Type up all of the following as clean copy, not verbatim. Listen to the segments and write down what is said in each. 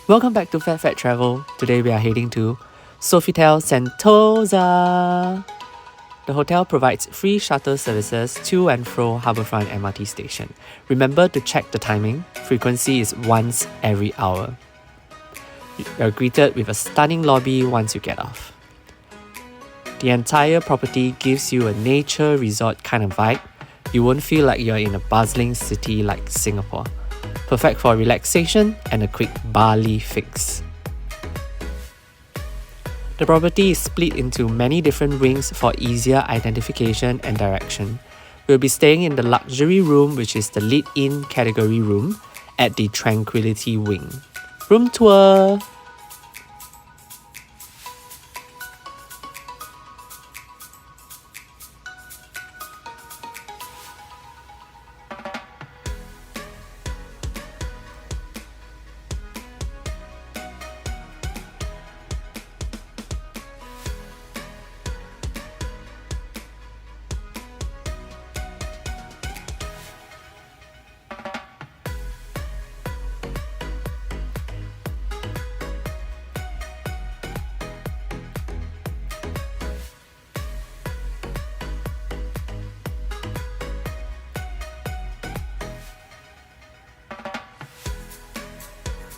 Welcome back to Fat Travel. Today we are heading to Sofitel Sentosa. The hotel provides free shuttle services to and fro Harbourfront MRT station. Remember to check the timing. Frequency is once every hour. You are greeted with a stunning lobby once you get off. The entire property gives you a nature resort kind of vibe. You won't feel like you're in a bustling city like Singapore. Perfect for relaxation and a quick Bali fix. The property is split into many different wings for easier identification and direction. We'll be staying in the luxury room, which is the lead-in category room at the Tranquility Wing. Room tour!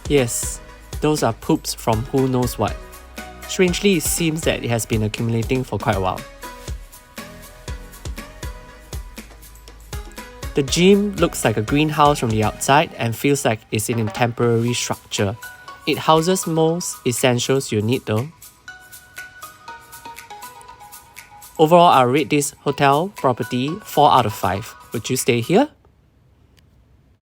Yes, those are poops from who knows what. Strangely, it seems that it has been accumulating for quite a while. The gym looks like a greenhouse from the outside and feels like it's in a temporary structure. It houses most essentials you need though. Overall, I'll rate this hotel property 4 out of 5. Would you stay here?